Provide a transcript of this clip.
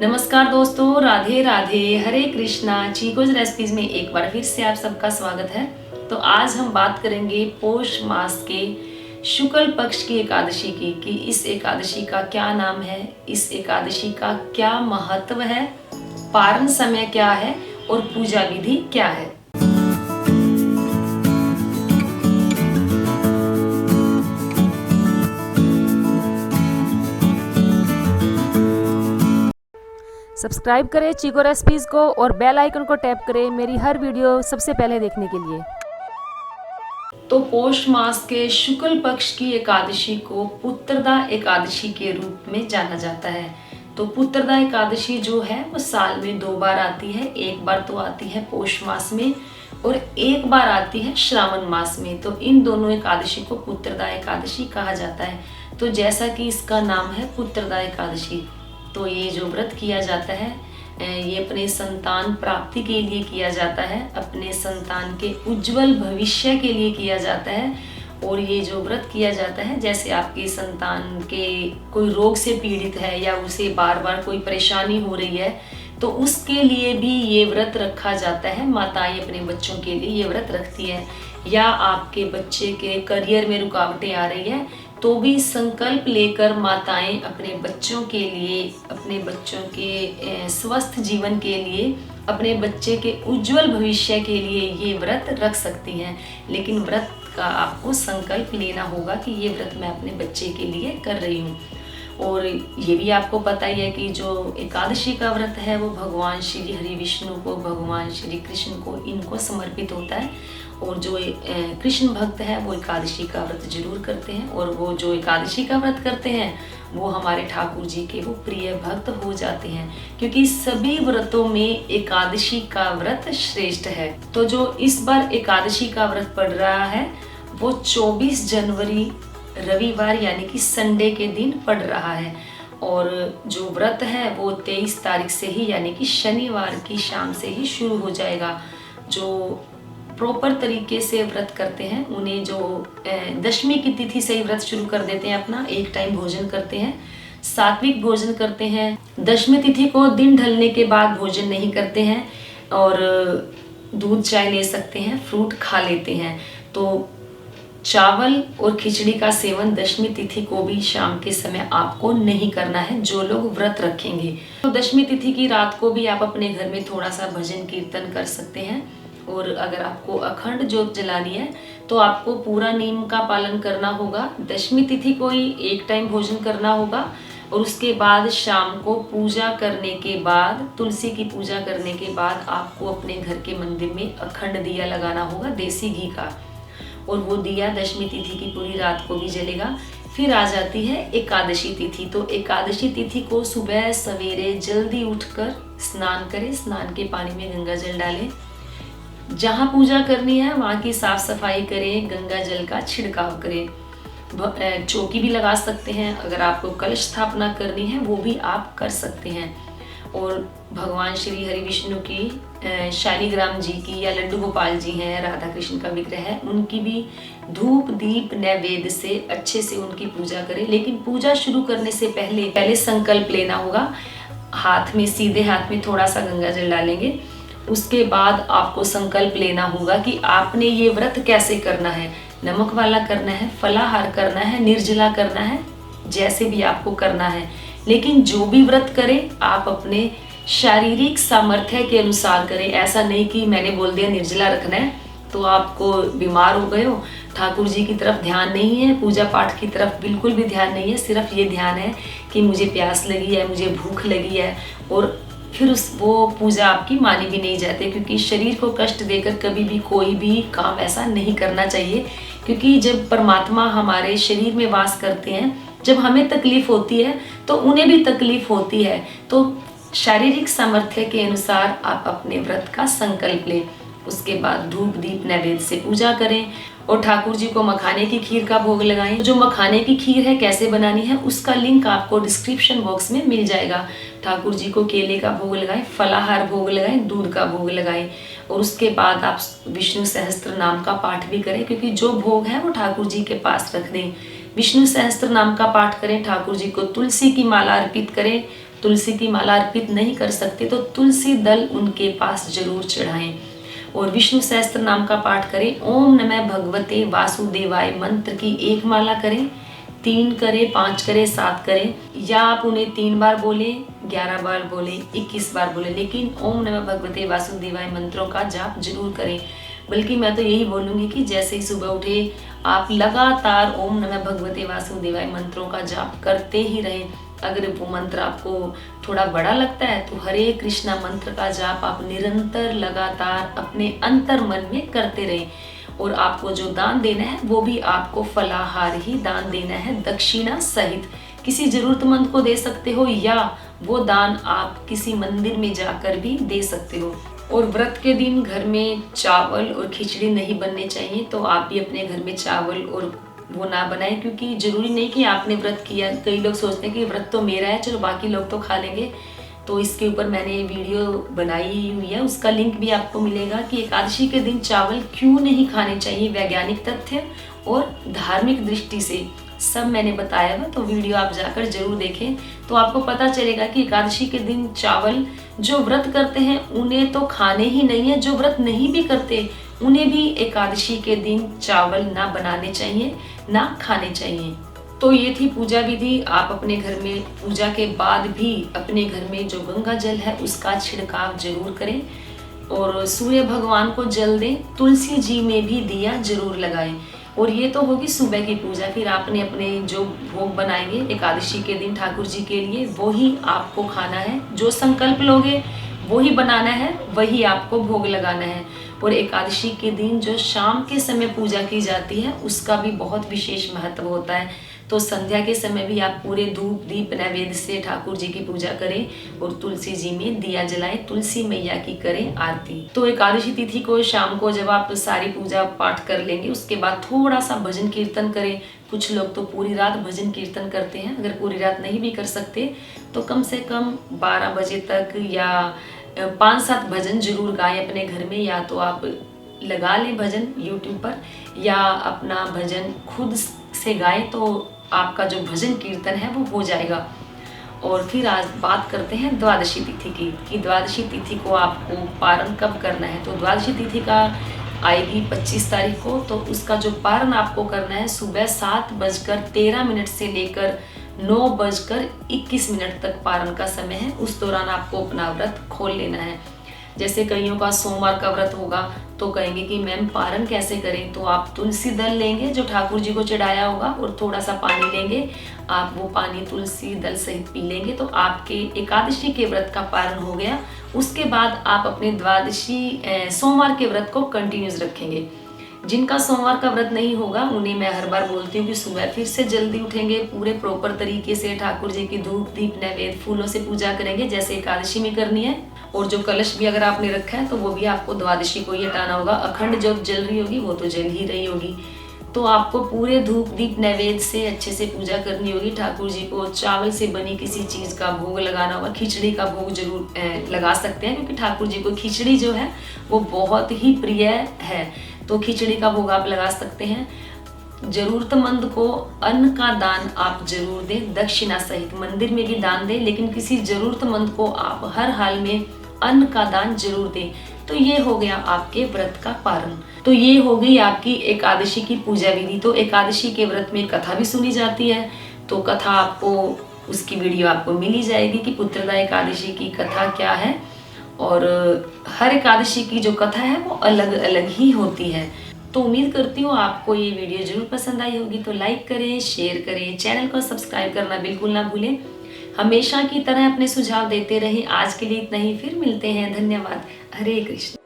नमस्कार दोस्तों, राधे राधे, हरे कृष्णा। चीकोज रेसिपीज में एक बार फिर से आप सबका स्वागत है। तो आज हम बात करेंगे पौष मास के शुक्ल पक्ष की एकादशी की कि इस एकादशी का क्या नाम है, इस एकादशी का क्या महत्व है, पारण समय क्या है और पूजा विधि क्या है। सब्सक्राइब करें चीको रेसिपीज़ को और बेल आइकन को टैप करें मेरी हर वीडियो सबसे पहले देखने के लिए। तो पौष मास के शुक्ल पक्ष की एकादशी को पुत्रदा एकादशी के रूप में जाना जाता है। तो पुत्रदा एकादशी जो है वो साल में 2 बार आती है। एक बार तो आती है पौष मास में और एक बार आती है श्रावण मास में। तो इन दोनों एकादशी को पुत्रदा एकादशी कहा जाता है। तो जैसा कि इसका नाम है पुत्रदा एकादशी, तो ये जो व्रत किया जाता है ये अपने संतान प्राप्ति के लिए किया जाता है, अपने संतान के उज्जवल भविष्य के लिए किया जाता है। और ये जो व्रत किया जाता है, जैसे आपके संतान के कोई रोग से पीड़ित है या उसे बार बार कोई परेशानी हो रही है, तो उसके लिए भी ये व्रत रखा जाता है। माताएं अपने बच्चों के लिए ये व्रत रखती है। या आपके बच्चे के करियर में रुकावटें आ रही है तो भी संकल्प लेकर माताएं अपने बच्चों के लिए, अपने बच्चों के स्वस्थ जीवन के लिए, अपने बच्चे के उज्जवल भविष्य के लिए ये व्रत रख सकती हैं। लेकिन व्रत का आपको संकल्प लेना होगा कि ये व्रत मैं अपने बच्चे के लिए कर रही हूँ। और ये भी आपको पता ही है कि जो एकादशी का व्रत है वो भगवान श्री हरि विष्णु को, भगवान श्री कृष्ण को, इनको समर्पित होता है। और जो कृष्ण भक्त है वो एकादशी का व्रत जरूर करते हैं। और वो जो एकादशी का व्रत करते हैं वो हमारे ठाकुर जी के वो प्रिय भक्त हो जाते हैं, क्योंकि सभी व्रतों में एकादशी का व्रत श्रेष्ठ है। तो जो इस बार एकादशी का व्रत पड़ रहा है वो 24 जनवरी रविवार यानी कि संडे के दिन पड़ रहा है। और जो व्रत है वो 23 तारीख से ही यानी कि शनिवार की शाम से ही शुरू हो जाएगा। जो प्रॉपर तरीके से व्रत करते हैं उन्हें जो दशमी की तिथि से ही व्रत शुरू कर देते हैं, अपना एक टाइम भोजन करते हैं, सात्विक भोजन करते हैं। दशमी तिथि को दिन ढलने के बाद भोजन नहीं करते हैं और दूध चाय ले सकते हैं, फ्रूट खा लेते हैं। तो चावल और खिचड़ी का सेवन दशमी तिथि को भी शाम के समय आपको नहीं करना है, जो लोग व्रत रखेंगे। तो दशमी तिथि की रात को भी आप अपने घर में थोड़ा सा भजन कीर्तन कर सकते हैं। और अगर आपको अखंड ज्योत जलानी है तो आपको पूरा नियम का पालन करना होगा। दशमी तिथि को ही एक टाइम भोजन करना होगा और उसके बाद शाम को पूजा करने के बाद, तुलसी की पूजा करने के बाद आपको अपने घर के मंदिर में अखंड दिया लगाना होगा देसी घी का। और वो दिया दशमी तिथि की पूरी रात को भी जलेगा। फिर आ जाती है एकादशी तिथि। तो एकादशी तिथि को सुबह सवेरे जल्दी उठकर स्नान करें, स्नान के पानी में गंगा जल डालें, जहाँ पूजा करनी है वहाँ की साफ सफाई करें, गंगा जल का छिड़काव करें। चौकी भी लगा सकते हैं। अगर आपको कलश स्थापना करनी है वो भी आप कर सकते हैं। और भगवान श्री हरि विष्णु की, शालिग्राम जी की या लड्डू गोपाल जी हैं, राधा कृष्ण का विग्रह है, उनकी भी धूप दीप नैवेद्य से अच्छे से उनकी पूजा करें। लेकिन पूजा शुरू करने से पहले संकल्प लेना होगा। हाथ में, सीधे हाथ में थोड़ा सा गंगा जल डालेंगे। उसके बाद आपको संकल्प लेना होगा कि आपने ये व्रत कैसे करना है। नमक वाला करना है, फलाहार करना है, निर्जला करना है, जैसे भी आपको करना है। लेकिन जो भी व्रत करें आप अपने शारीरिक सामर्थ्य के अनुसार करें। ऐसा नहीं कि मैंने बोल दिया निर्जला रखना है तो आपको बीमार हो गए हो, ठाकुर जी की तरफ ध्यान नहीं है, पूजा पाठ की तरफ बिल्कुल भी ध्यान नहीं है, सिर्फ ये ध्यान है कि मुझे प्यास लगी है, मुझे भूख लगी है। और फिर वो पूजा आपकी मानी भी नहीं जाती, क्योंकि शरीर को कष्ट देकर कभी भी कोई भी काम ऐसा नहीं करना चाहिए। क्योंकि जब परमात्मा हमारे शरीर में वास करते हैं, जब हमें तकलीफ होती है तो उन्हें भी तकलीफ होती है। तो शारीरिक सामर्थ्य के अनुसार आप अपने व्रत का संकल्प लें। उसके बाद धूप दीप नैवेद्य से पूजा करें और ठाकुर जी को मखाने की खीर का भोग लगाएं। जो मखाने की खीर है कैसे बनानी है उसका लिंक आपको डिस्क्रिप्शन बॉक्स में मिल जाएगा। ठाकुर जी को केले का भोग लगाएं, फलाहार भोग लगाएं, दूध का भोग लगाएं। और उसके बाद आप विष्णु सहस्त्र नाम का पाठ भी करें, क्योंकि जो भोग है वो ठाकुर जी के पास रख दें। विष्णु सहस्त्र नाम का पाठ करें, ठाकुर जी को तुलसी की माला अर्पित करें, तुलसी की माला अर्पित नहीं कर सकते तो तुलसी दल उनके पास जरूर चढ़ाएं। और विष्णु सहस्त्र नाम का पाठ करें। ओम नमः भगवते वासुदेवाय मंत्र की 1 माला करें, 3 करें, 5 करें, 7 करें, या आप उन्हें 3 बार बोले, 11 बार बोले, 21 बार बोले, लेकिन ओम नमः भगवते वासुदेवाय मंत्रों का जाप जरूर करें। बल्कि मैं तो यही बोलूँगी कि जैसे ही सुबह उठे आप लगातार ओम नमः भगवते वासुदेवाय मंत्रों का जाप करते ही रहें। अगर वो मंत्र आपको थोड़ा बड़ा लगता है तो हरे कृष्णा मंत्र का जाप आप निरंतर लगातार अपने अंतर मन में करते रहें। और आपको जो दान देना है वो भी आपको फलाहार ही दान देना है, दक्षिणा सहित। किसी जरूरतमंद को दे सकते हो या वो दान आप किसी मंदिर में जाकर भी दे सकते हो। और व्रत के दिन घर में चावल और खिचड़ी नहीं बनने चाहिए, तो आप भी अपने घर में चावल और वो ना बनाएं, क्योंकि जरूरी नहीं कि आपने व्रत किया। कई लोग सोचते हैं कि व्रत तो मेरा है, चलो बाकी लोग तो खा लेंगे। तो इसके ऊपर मैंने वीडियो बनाई हुई है, उसका लिंक भी आपको मिलेगा कि एकादशी के दिन चावल क्यों नहीं खाने चाहिए, वैज्ञानिक तथ्य और धार्मिक दृष्टि से सब मैंने बताया हुआ। तो वीडियो आप जाकर जरूर देखें, तो आपको पता चलेगा कि एकादशी के दिन चावल जो व्रत करते हैं उन्हें तो खाने ही नहीं है, जो व्रत नहीं भी करते उन्हें भी एकादशी के दिन चावल ना बनाने चाहिए, ना खाने चाहिए। तो ये थी पूजा विधि। आप अपने घर में पूजा के बाद भी अपने घर में जो गंगा जल है उसका छिड़काव जरूर करें और सूर्य भगवान को जल दें। तुलसी जी में भी दिया जरूर लगाएं। और ये तो होगी सुबह की पूजा। फिर आपने अपने जो भोग बनाएंगे एकादशी के दिन ठाकुर जी के लिए, वो ही आपको खाना है। जो संकल्प लोगे वो ही बनाना है, वही आपको भोग लगाना है। और एकादशी के दिन जो शाम के समय पूजा की जाती है उसका भी बहुत विशेष महत्व होता है। तो संध्या के समय भी आप पूरे धूप दीप नैवेद्य से ठाकुर जी की पूजा करें और तुलसी जी में दिया जलाएं, तुलसी मैया की करें आरती। तो एकादशी तिथि को शाम को जब आप सारी पूजा पाठ कर लेंगे उसके बाद थोड़ा सा भजन कीर्तन करें। कुछ लोग तो पूरी रात भजन कीर्तन करते हैं। अगर पूरी रात नहीं भी कर सकते तो कम से कम 12 बजे तक या 5-7 भजन जरूर गाएं अपने घर में। या तो आप लगा लें भजन यूट्यूब पर या अपना भजन खुद से गाएं, तो आपका जो भजन कीर्तन है वो हो जाएगा। और फिर आज बात करते हैं द्वादशी तिथि की, कि द्वादशी तिथि को आपको पारण कब करना है। तो द्वादशी तिथि का आएगी 25 तारीख को। तो उसका जो पारण आपको करना है सुबह 7:13 से लेकर 9:21 तक पारण का समय है। उस दौरान आपको अपना व्रत खोल लेना है। जैसे कईयों का सोमवार का व्रत होगा तो कहेंगे कि मैम पारण कैसे करें। तो आप तुलसी दल लेंगे जो ठाकुर जी को चढ़ाया होगा और थोड़ा सा पानी लेंगे। आप वो पानी तुलसी दल सहित पी लेंगे तो आपके एकादशी के व्रत का पारण हो गया। उसके बाद आप अपने द्वादशी सोमवार के व्रत को कंटिन्यूस रखेंगे। जिनका सोमवार का व्रत नहीं होगा उन्हें मैं हर बार बोलती हूँ कि सुबह फिर से जल्दी उठेंगे, पूरे प्रॉपर तरीके से ठाकुर जी की धूप दीप नैवेद्य फूलों से पूजा करेंगे जैसे एकादशी में करनी है। और जो कलश भी अगर आपने रखा है तो वो भी आपको द्वादशी को ही हटाना होगा। अखंड ज्योत जल रही होगी वो तो जल ही रही होगी। तो आपको पूरे धूप दीप नैवेद्य से अच्छे से पूजा करनी होगी। ठाकुर जी को चावल से बनी किसी चीज़ का भोग लगाना होगा। खिचड़ी का भोग जरूर लगा सकते हैं क्योंकि ठाकुर जी को खिचड़ी जो है वो बहुत ही प्रिय है। तो खिचड़ी का भोग आप लगा सकते हैं। जरूरतमंद को अन्न का दान आप जरूर दें, दक्षिणा सहित। मंदिर में भी दान दें लेकिन किसी जरूरतमंद को आप हर हाल में अन्न का दान जरूर दें। तो ये हो गया आपके व्रत का पारण। तो ये हो गई आपकी एकादशी की पूजा विधि। तो एकादशी के व्रत में कथा भी सुनी जाती है। तो कथा आपको उसकी वीडियो आपको मिल ही जाएगी कि पुत्रदा एकादशी की कथा क्या है। और हर एकादशी की जो कथा है वो अलग अलग ही होती है। तो उम्मीद करती हूँ आपको ये वीडियो जरूर पसंद आई होगी। तो लाइक करें, शेयर करें, चैनल को सब्सक्राइब करना बिल्कुल ना भूलें। हमेशा की तरह अपने सुझाव देते रहें। आज के लिए इतना ही, फिर मिलते हैं। धन्यवाद। हरे कृष्ण।